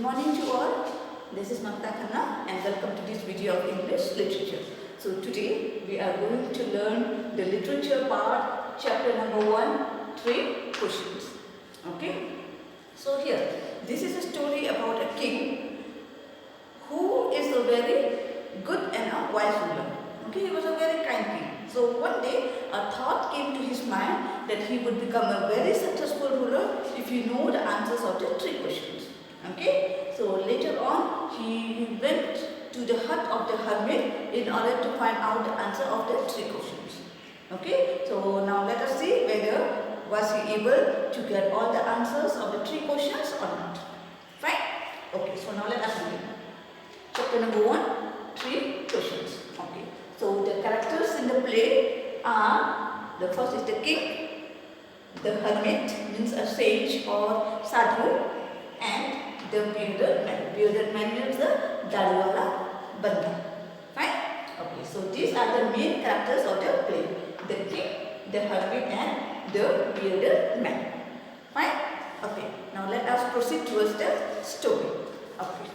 morning to all. This is Mamta Khanna and welcome to this video of English literature. So today we are going to learn the literature part, chapter number 1, 3 questions. Okay. So here, this is a story about a king who is a very good and a wise ruler. Okay, he was a very kind king. So one day a thought came to his mind that he would become a very successful ruler if he knew the answers of the 3 questions. Okay, so later on he went to the hut of the hermit in order to find out the answer of the 3 questions. Okay, so now let us see whether was he able to get all the answers of the 3 questions or not. Fine? Okay, so now let us begin. Chapter number 1, 3 questions. Okay, so the characters in the play are, the first is the king, the hermit means a sage or sadhu, and the bearded man. Bearded man means the Dadiwala Banda. Fine? Okay, so these are the main characters of the play. The king, the hermit and the bearded man. Fine? Okay, now let us proceed towards the story. Okay.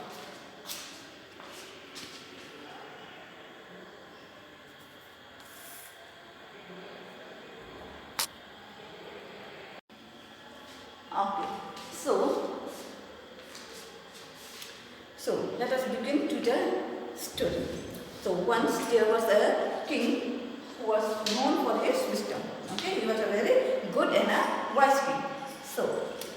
Okay, so let us begin to the story. So once there was a king who was known for his wisdom. Okay, he was a very good and a wise king. So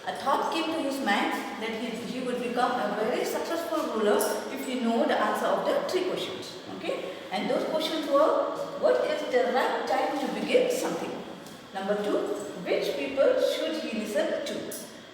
a thought came to his mind that he would become a very successful ruler if he knew the answer of the 3 questions. Okay, and those questions were: what is the right time to begin something? Number 2, which people should he listen to?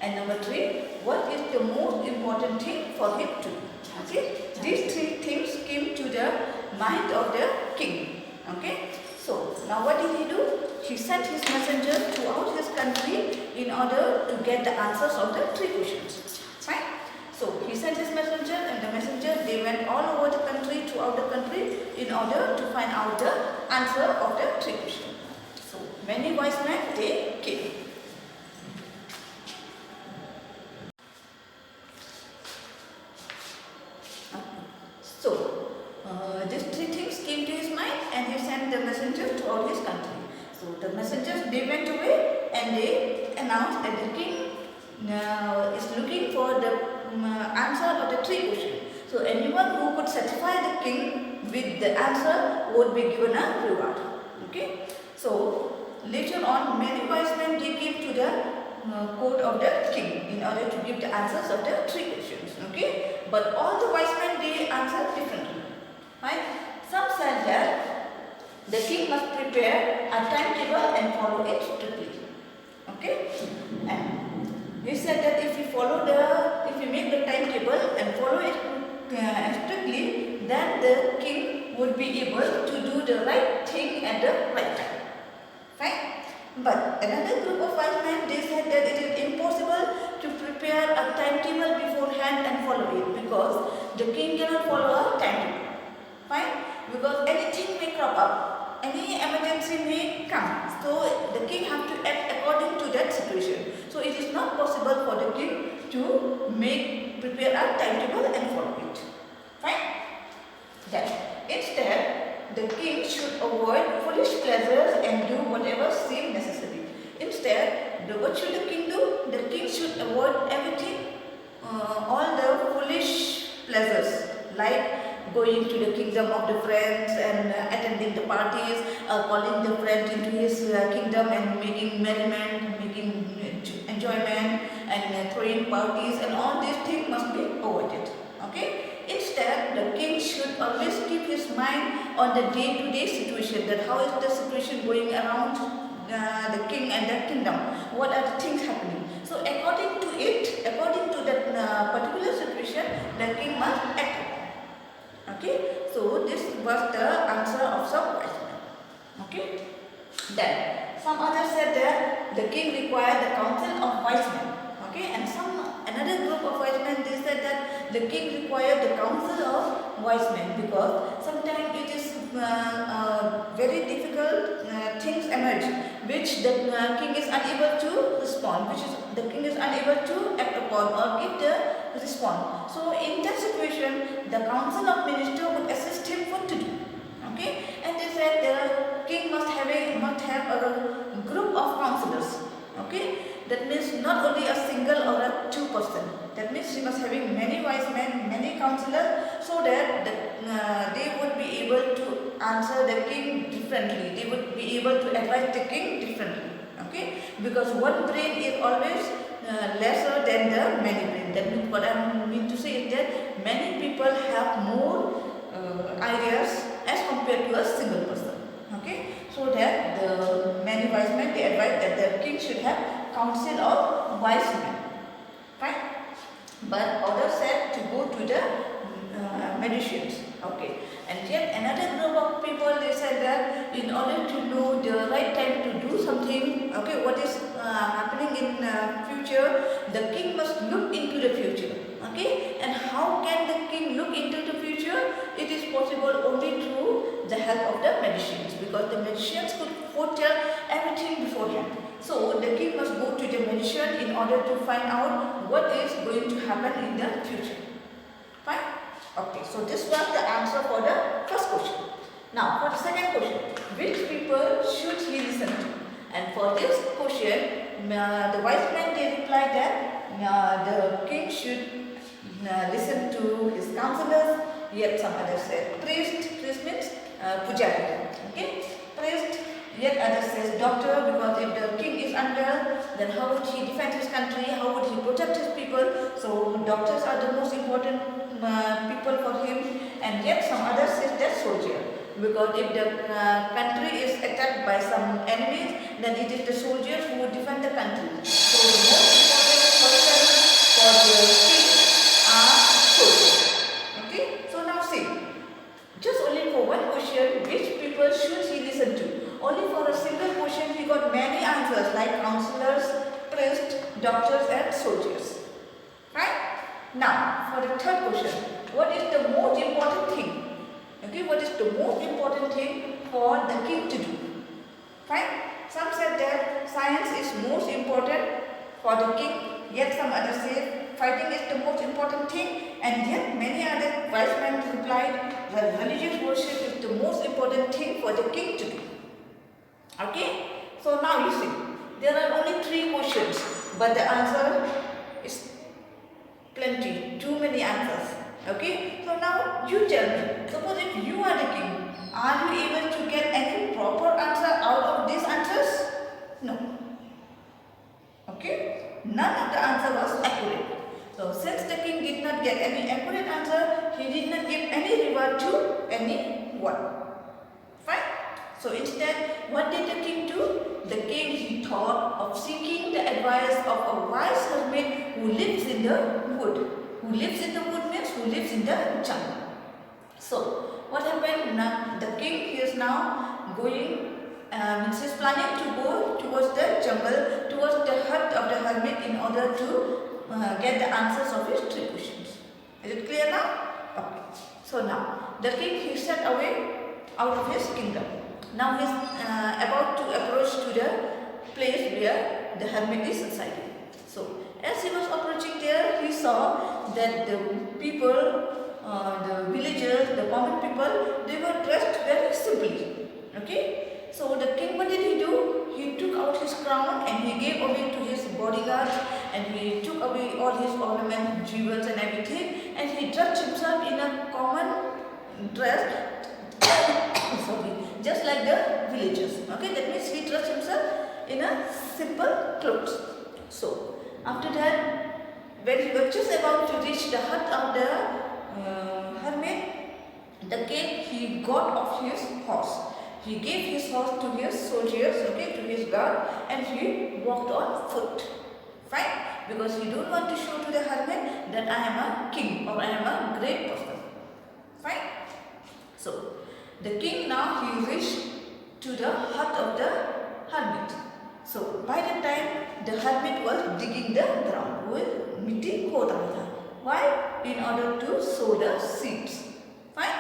And number 3, what is the most important thing for him to do? Okay, these 3 things came to the mind of the king. Okay, so now what did he do? He sent his messenger throughout his country in order to get the answers of the 3 questions. Right? So he sent his messenger, and the messenger, they went all over the country, throughout the country, in order to find out the answer of the 3 questions. So many wise men, they came. These 3 things came to his mind, and he sent the messenger throughout his country. So the messengers, they went away and they announced that the king is looking for the answer of the 3 questions. So anyone who could satisfy the king with the answer would be given a reward. Okay. So later on, many wise men, they came to the court of the king in order to give the answers of the 3 questions. Okay. But all the wise men, they answered differently. Right? Some said that the king must prepare a timetable and follow it strictly. Okay? And he said that if we make the timetable and follow it strictly, then the king would be able to do the right thing at the right time. Right? But another group of wise men, they said that it is impossible to prepare a timetable beforehand and follow it, because the king cannot follow a timetable. Fine? Because anything may crop up, any emergency may come. So the king has to act according to that situation. So it is not possible for the king to prepare a timetable and follow it. Fine? Then instead, the king should avoid foolish pleasures and do whatever seems necessary. Instead, what should the king do? The king should avoid everything, all the foolish pleasures, like going to the kingdom of the friends and attending the parties, calling the friends into his kingdom and making merriment, making enjoyment and throwing parties, and all these things must be avoided. Okay? Instead, the king should always keep his mind on the day-to-day situation, that how is the situation going around the king and the kingdom, what are the things happening. So according to that particular situation, the king must act. Okay, so this was the answer of some wise men. Okay, then some others said that the king required the counsel of wise men. Okay, and another group of wise men, they said that the king required the counsel of wise men, because sometimes it is very difficult things emerge which the king is unable to response, which is the king is unable to act upon or give the response. So in that situation, the council of ministers would assist him what to do. Okay, and they said the king must have a group of counselors. Okay, that means not only a single or a two person. That means he must having many wise men, many counselors, so that they would be able to answer the king differently. They would be able to advise the king differently. Okay, because one brain is always lesser than the many brain. That means what I mean to say is that many people have more ideas as compared to a single person. Okay, so that the many wise men, they advise that the king should have council of wise men. Fine. But others said to go to the magicians. Okay, and yet another group of people, they said that in order to know the right time to do something, okay, what is happening in future, the king must look into the future. Okay, and how can the king look into the future? It is possible only through the help of the magicians, because the magicians could foretell everything beforehand. So the king must go to the magician in order to find out what is going to happen in the future. Fine? Okay, so this was the answer for the first question. Now for the second question, which people should he listen to? And for this question, the wise men, they replied that the king should listen to his counselors. Yet some others said priest means pujari. Okay, priest. Yet others says doctor, because if the king is unwell, then how would he defend his country? How would he protect his people? So doctors are the most important people for him. And yet some others says that soldier, because if the country is attacked by some enemies, then it is the soldiers who would defend the country. So the most important person for the king are soldiers. Okay. So now see, just only for one question, which people should he listen to? Only for a single question he got many answers like counselors, priests, doctors and soldiers. Right? Now for the third question, what is the most important thing? Okay, what is the most important thing for the king to do? Fine? Some said that science is most important for the king, yet some others say fighting is the most important thing, and yet many other wise men replied that religious worship is the most important thing for the king to do. Okay, so now you see, there are only 3 questions, but the answer is plenty, too many answers. Okay, so now you tell me, suppose if you are the king, are you able to get any proper answer out of these answers? No. Okay, none of the answer was accurate. So since the king did not get any accurate answer, he did not give any reward to anyone. Fine? So instead, what did the king do? The king, he thought of seeking the advice of a wise hermit who lives in the wood. Who lives in the wood means who lives in the jungle. So what happened? Now the king, he is now going, he is planning to go towards the jungle, towards the hut of the hermit in order to get the answers of his 3 questions. Is it clear now? Okay. So now the king, he set away out of his kingdom. Now he is about to approach to the place where the hermit is residing. So as he was approaching there, he saw that the people, the villagers, the common people, they were dressed very simply. Okay. So the king, what did he do? He took out his crown and he gave away to his bodyguards, and he took away all his ornaments, jewels and everything, and he dressed himself in a common dress. Sorry, just like the villagers. Okay, that means he dressed himself in a simple clothes. So after that, when he was just about to reach the hut of the hermit, the king, he got off his horse. He gave his horse to his soldiers, okay, to his guard, and he walked on foot. Fine? Because he don't want to show to the hermit that I am a king or I am a great person. Fine? So the king now, he reached to the hut of the hermit. So by the time the hermit was digging the ground with mitti khod raha tha. Why? In order to sow the seeds. Fine?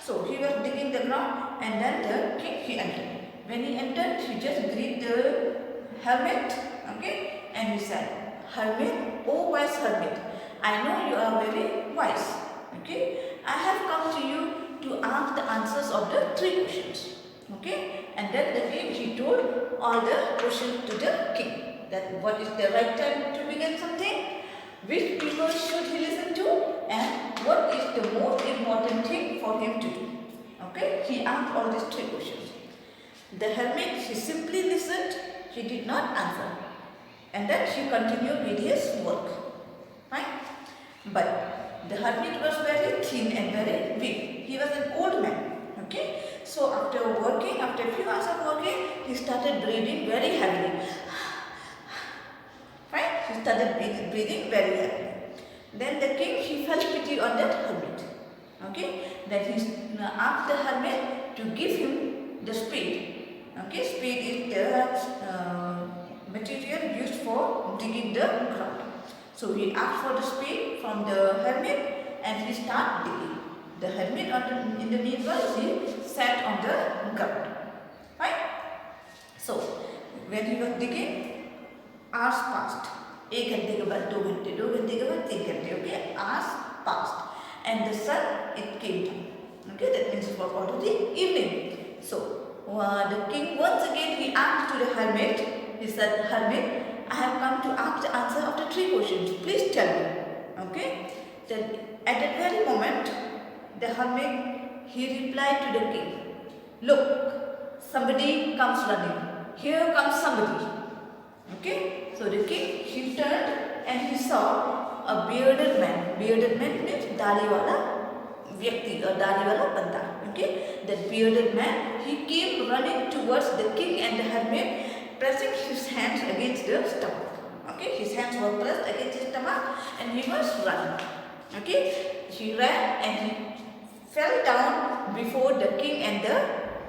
So he was digging the ground, and then the king, he entered. When he entered, he just greeted the hermit, okay, and he said, "Hermit, oh wise hermit, I know you are very wise. Okay, I have come to you to ask the answers of the 3 questions." Okay, and then the king, he told all the questions to the king. That what is the right time to begin something, which people should he listen to, and what is the most important thing for him to do. Okay, he asked all these 3 questions. The hermit, he simply listened, he did not answer, and then he continued with his work. Right? But the hermit was very thin and very weak. He was an old man. Okay, so after a few hours of working, he started breathing very heavily. Right? He started breathing very heavily. Then the king, he felt pity on that hermit. Okay, then he asked the hermit to give him the spade. Okay, spade is the material used for digging the ground. So he asked for the spade from the hermit and he started digging. The hermit in the meanwhile, he sat on the ground. Right? So when he was digging, hours passed. 1 घंटे के बाद 2 घंटे, 2 घंटे के बाद 3 घंटे. Okay, hours passed, and the sun, it came down. Okay, that means it was already evening. So the king once again, he asked to the hermit. He said, "Hermit, I have come to ask the answer of the 3 questions. Please tell me." Okay. Then at that very moment, the hermit, he replied to the king, "Look, somebody comes running. Here comes somebody." Okay. So the king, he turned and he saw a bearded man. Bearded man means दाढ़ी वाला व्यक्ति और दाढ़ी वाला बंदा. Okay. That bearded man, he came running towards the king and the hermit, pressing his hands against the stomach. Okay. His hands were pressed against his stomach and he was running. Okay. He ran and he fell down before the king and the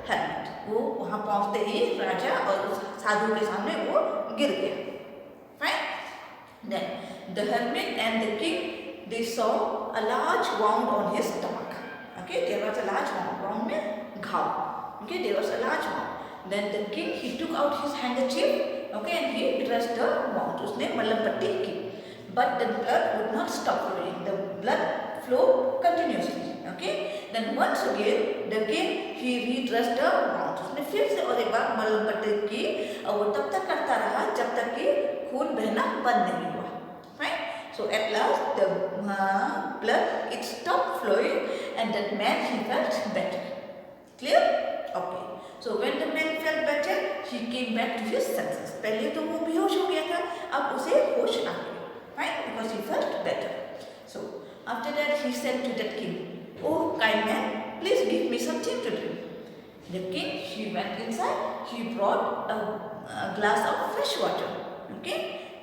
hermit. वो वहाँ पहुँचते ही राजा और उस साधु के सामने वो गिर गया. Right? Then the hermit and the king, they saw a large wound on his stomach. Okay, there was a large wound. Wound means घाव. Okay, there was a large wound. Then the king, he took out his handkerchief. Okay, and he dressed the wound. उसने मलहम पट्टी की. But the blood would not stop flowing. The blood flowed continuously. Okay. Then once again, the king, he redressed the wound. उसने फिर से और एक बार मलहम पट्टी की और वो तब तक करता रहा जब तक कि खून बहना बंद नहीं हुआ. Right? So at last the blood, it stopped flowing and that man, he felt better. Clear? Okay. So when the man felt better, he came back to his senses. पहले तो वो बेहोश हो गया था, अब उसे होश आ गया. Right? Because he felt better. So after that he said to that king, "Oh kind man, please give me something to drink." The king, he went inside, he brought a glass of fresh water. Okay,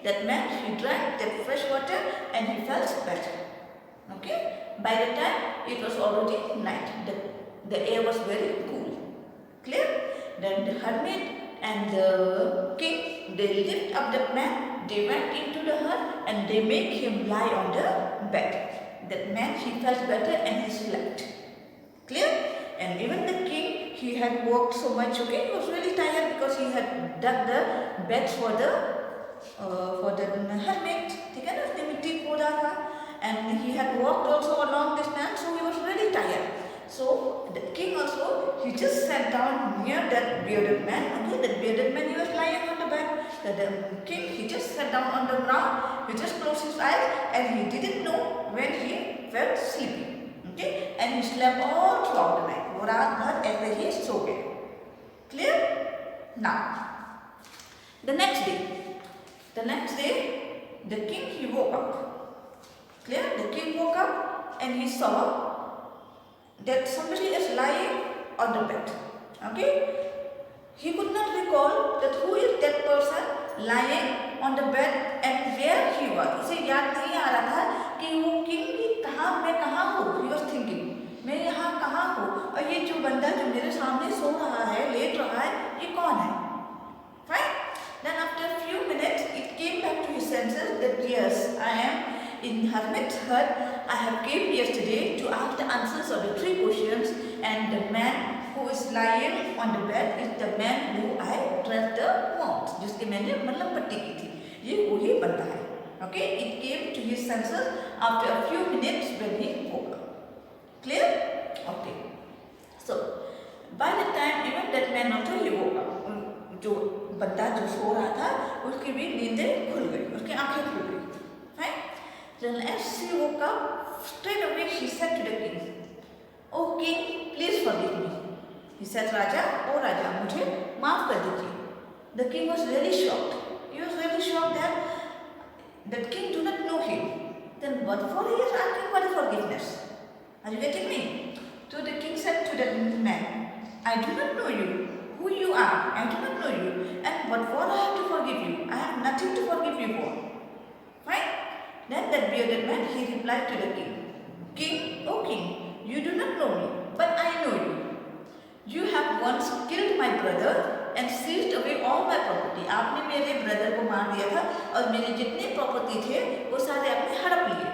that man, he drank that fresh water and he felt better. Okay, by the time it was already night, the air was very cool. Clear? Then the hermit and the king, they lift up the man, they went into the hut and they make him lie on the bed. That man, he felt better and he slept. Clear? And even the king, he had worked so much. Okay, he was really tired because he had dug the beds for the hermit. ठीक है ना, उसने मिट्टी खोदा था and he had walked also a long distance, so he was really tired. So the king also, he just sat down near that bearded man. Okay, that bearded man, he was lying on the bed. The king, he just sat down on the ground, he just closed his eyes and he didn't know when he felt sleepy. Okay, and he slept all throughout the night. वो रात भर ऐसे ही सो गए. Clear? Now, the next day, the king, he woke up. Clear? The king woke up and he saw that somebody is lying on the bed. Okay? He could not recall that who is that person lying on the bed and where he was. उसे याद नहीं आ रहा था कि वो king मैं कहाँ हूँ. He was thinking, मैं यहाँ कहाँ हूँ और ये जो बंदा जो मेरे सामने सो रहा है, लेट रहा है, ये कौन है? Right? Then after a few minutes, it came back to his senses that yes, I am in hermit's hut. I have came yesterday to ask the answers of the 3 questions, and the man who is lying on the bed is the man who I dressed the wounds, जिसके मैंने मलहम पट्टी की थी. ये वही Okay, it came to his senses after a few minutes when he woke up. Clear? Okay. So by the time even that man also he woke up, जो बंदा जो सो रहा था उसकी भी नींदें खुल गई, उसकी आंखें खुल गई. Fine. Then as she woke up, straight away she said to the king, "Oh king, please forgive me." He said, "Raja, oh Raja, मुझे माफ कर दीजिए." The king was really shocked. He was really shocked that king do not know him. Then what for he is asking for the forgiveness? Are you getting me? So the king said to the man, "I do not know you. Who you are? I do not know you. And what for I have to forgive you? I have nothing to forgive you for." Fine? Then that bearded man, he replied to the king, "King, oh king, you do not know me, but I know you. You have once killed my brother and seized away all my property." आपने मेरे brother को मार दिया था और मेरे जितने property थे वो सारे आपने हड़प लिए.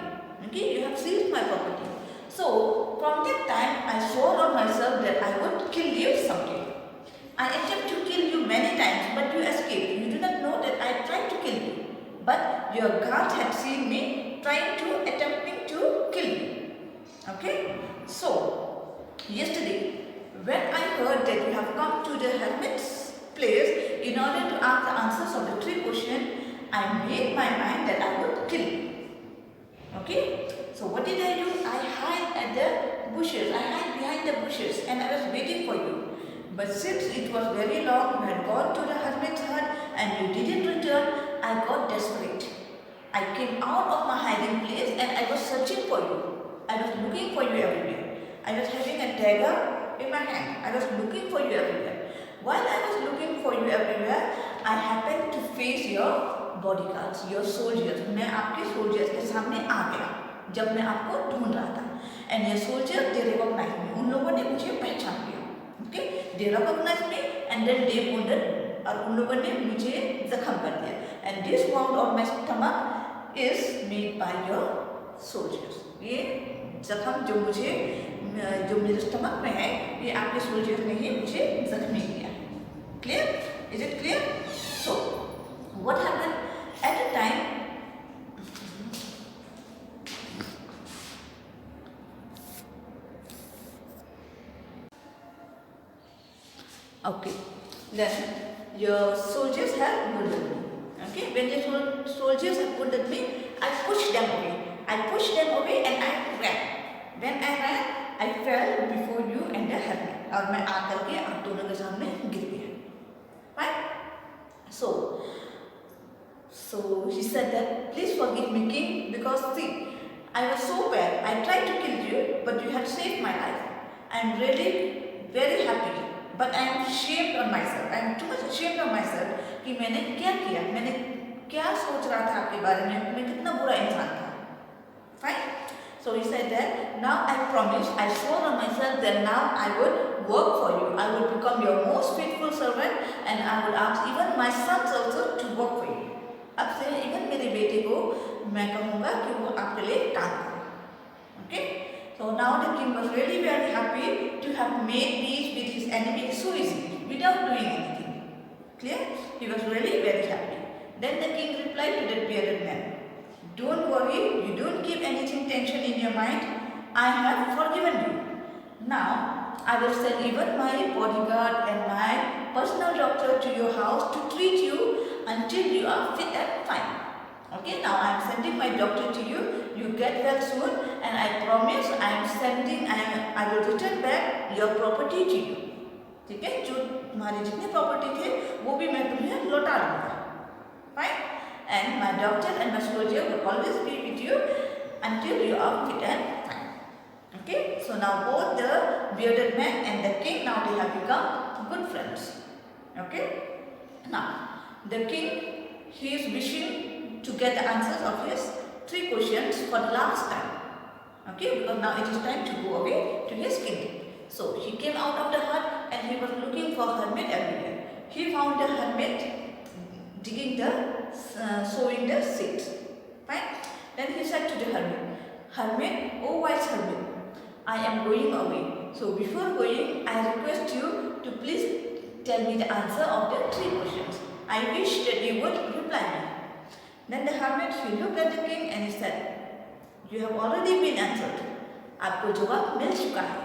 Okay, you have seized my property. So from that time I swore on myself that I would kill you someday. I attempted to kill you many times, but you escaped. You do not know that I tried to kill you, but your guard had seen me attempting to kill you. Okay, so yesterday when I heard that you have come to the hermit's place in order to ask the answers of the 3 questions, I made my mind that I would kill you. Okay, so what did I do? I hid at the bushes. I hid behind the bushes and I was waiting for you. But since it was very long, you had gone to the hermit's hut and you didn't return, I got desperate. I came out of my hiding place and I was searching for you. I was looking for you everywhere. I was having a dagger in my hand. I was looking for you everywhere. While I was looking for you everywhere, I happened to face your bodyguards, your soldiers. मैं आपके soldiers के सामने आ गया जब मैं आपको ढूंढ रहा था. And your soldiers, they recognized me. उन लोगों ने मुझे पहचान लिया. Okay, they recognized me and then they wounded. और उन लोगों ने मुझे जख्म कर दिया. And this wound on my stomach is made by your soldiers. ये जख्म जो मेरे स्टमक में है ये आपके सोल्जर्स ने ही मुझे जख्मी किया. Clear? Is it clear? So what happened at the time? Okay, then your soldiers have wounded me. Okay, when the soldiers have wounded me, I pushed them away. And I ran. When I ran, I fell before you and the hermit. और मैं आकर के आप दोनों के सामने गिर गया. Right? So he said that, "Please forgive me, king, because see, I was so bad. I tried to kill you, but you have saved my life. I am really very happy, but I am ashamed on myself. I am too much ashamed of myself कि मैंने क्या किया, मैंने क्या सोच रहा था आपके बारे में, मैं कितना बुरा इंसान था. Fine? So he said that, "Now I promise, I swore on myself that now I would work for you. I would become your most faithful servant and I would ask even my sons also to work for you." अब से even मेरे बेटे को मैं कहूँगा कि वो आपके लिए काम करे. Okay? So now the king was really very happy to have made peace with his enemy so easily without doing anything. Clear? He was really very happy. Then the king replied to that bearded man, "Don't worry, you don't keep anything tension in your mind. I have forgiven you. Now I will send even my bodyguard and my personal doctor to your house to treat you until you are fit and fine. Okay, now I am sending my doctor to you. You get well soon and I promise I will return back your property to you." ठीक है, जो तुम्हारे जितने property थे वो भी मैं तुम्हें लौटा दूंगा. Fine? And my doctor and my soldier will always be with you until you are fit and fine. Okay, so now both the bearded man and the king, now they have become good friends. Okay, now the king, he is wishing to get the answers of his 3 questions for the last time. Okay, because now it is time to go away to his kingdom. So he came out of the hut and he was looking for hermit everywhere. He found the hermit sowing the seeds. Right? Then he said to the hermit, "Hermit, oh wise hermit, I am going away. So before going, I request you to please tell me the answer of the 3 questions. I wish that you would reply me." Then the hermit, he looked at the king and he said, "You have already been answered. आपको जवाब मिल चुका है."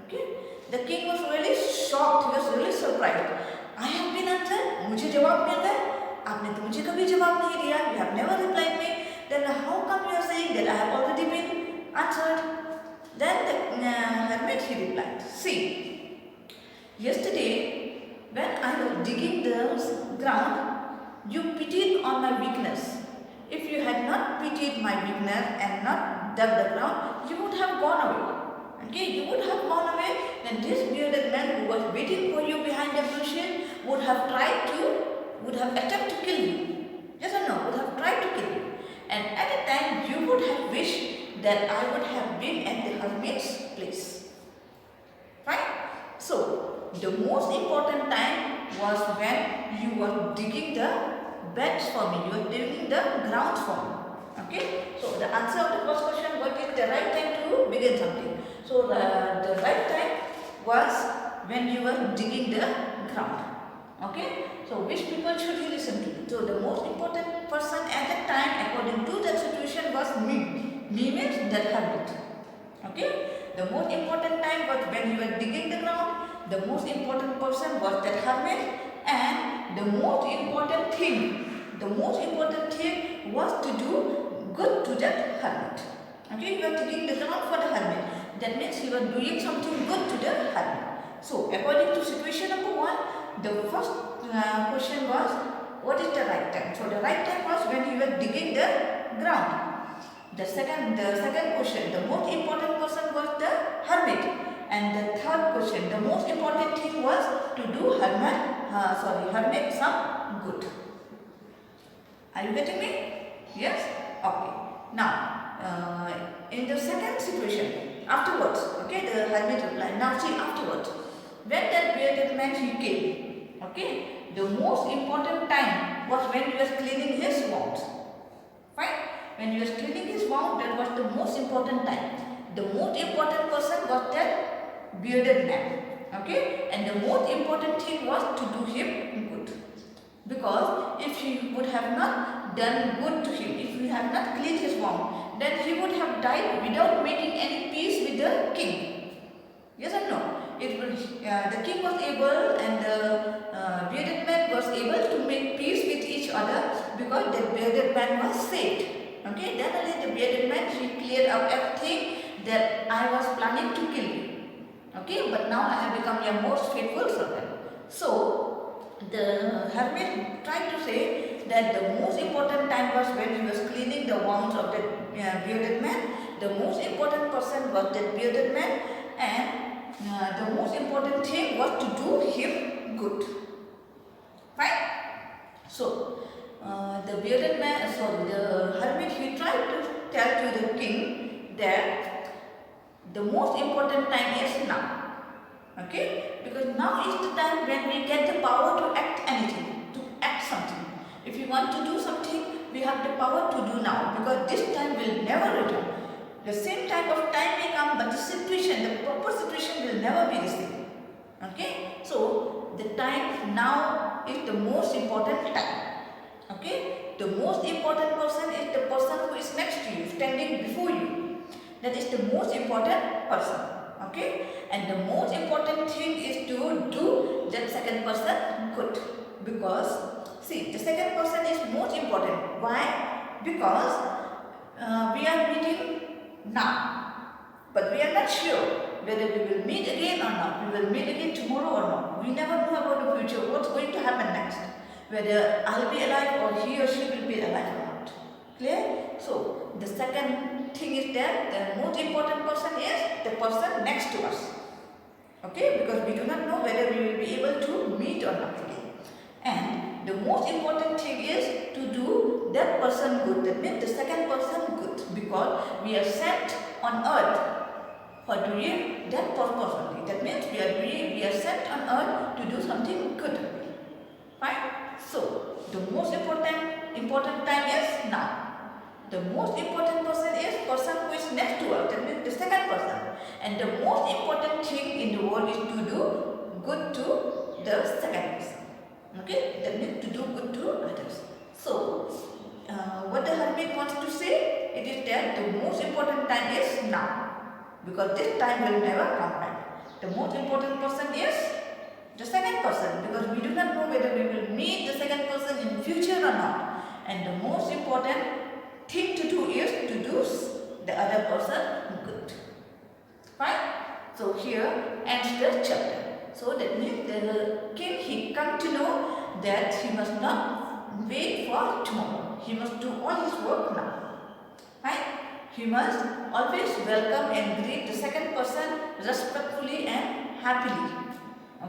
Okay? The king was really shocked. He was really surprised. I have been answered. मुझे जवाब मिल गया. आपने तो मुझे कभी जवाब नहीं दिया. You have never replied me. Then how come you are saying that I have already been answered? Then the hermit, he replied, "See, yesterday when I was digging the ground, you pitied on my weakness. If you had not pitied my weakness and not dug the ground, you would have gone away. Okay, you would have gone away, then this bearded man who was waiting for you behind the bushes would have attempted to kill you. Yes or no? Would have tried to kill you. And at the time you would have wished that I would have been at the hermit's place." Right? So, the most important time was when you were digging the beds for me. You were digging the ground for me. Okay? So, the answer of the first question, what is the right time to begin something? So, the right time was when you were digging the ground. Okay? So, which people should you listen to? So, the most important person at that time according to that situation was me. Me means that hermit. Okay? The most important time was when you were digging the ground. The most important person was that hermit, and the most important thing was to do good to that hermit. Okay, you are digging the ground for the hermit. That means you are doing something good to the hermit. So, according to situation number 1, the first question was, what is the right time? So, the right time was when you were digging the ground. The second question, the most important person was the hermit. And the third question, the most important thing was to do hermit some good. Are you getting me? Yes? Okay. Now, in the second situation, afterwards, okay, the hermit replied, now see afterwards, when that bearded man he came, okay, the most important time was when he was cleaning his wounds. Fine? When he was cleaning his wound, that was the most important time. The most important person was that bearded man. Okay? And the most important thing was to do him good. Because if he would have not done good to him, if he had not cleaned his wound, then he would have died without making any peace with the king. Yes or no? The king was able and the bearded man was able to make peace with each other because the bearded man was saved. Okay, then only the bearded man, he cleared up everything that I was planning to kill you. Okay, but now I have become your most faithful servant. So, the hermit tried to say that the most important time was when he was cleaning the wounds of the bearded man. The most important person was that bearded man, and the most important thing was to do him good. Fine? So, the bearded man, the hermit, he tried to tell to the king that the most important time is now. Okay? Because now is the time when we get the power to act anything, to act something. If we want to do something, we have the power to do now, because this time will never return. The same type of time may come, but the situation, the proper situation will never be the same. Okay? So, the time now is the most important time. Okay? The most important person is the person who is next to you, standing before you. That is the most important person. Okay? And the most important thing is to do that second person good. Because, see, the second person is most important. Why? Because we are meeting now. But we are not sure whether we will meet again or not. We will meet again tomorrow or not. We never know about the future, what's going to happen next. Whether I'll be alive or he or she will be alive or not. Clear? So, the second thing is that the most important person is the person next to us. Okay? Because we do not know whether we will be able to meet or not again. And the most important thing is to do that person good. That means the second person good. Because we are sent on earth for doing that purpose only. That means we are sent on earth to do something good. Fine? So, the most important time is now. The most important person is person who is next to us. That means the second person. And the most important thing in the world is to do good to the second person. Okay? That means to do good to others. So, it wants to say? It is that the most important time is now, because this time will never come back. The most important person is the second person, because we do not know whether we will meet the second person in future or not. And the most important thing to do is to do the other person good. Fine? So here ends the chapter. So that means the king, he come to know that he must not wait for tomorrow. He must do all his work now. Fine? He must always welcome and greet the second person respectfully and happily.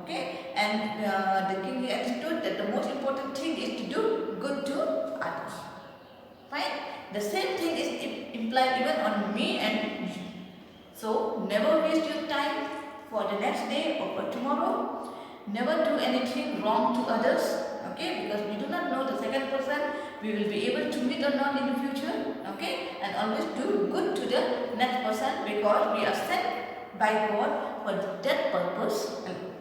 Okay? And the king, he understood that the most important thing is to do good to others. Fine? The same thing is implied even on me and you. So never waste your time for the next day or for tomorrow. Never do anything wrong to others. Okay? Because we do not know the second person we will be able to meet or not in the future. Okay? And always do good to the next person, because we are sent by God for that purpose alone.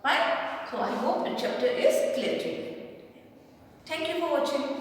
Fine? So I hope the chapter is clear to you. Thank you for watching.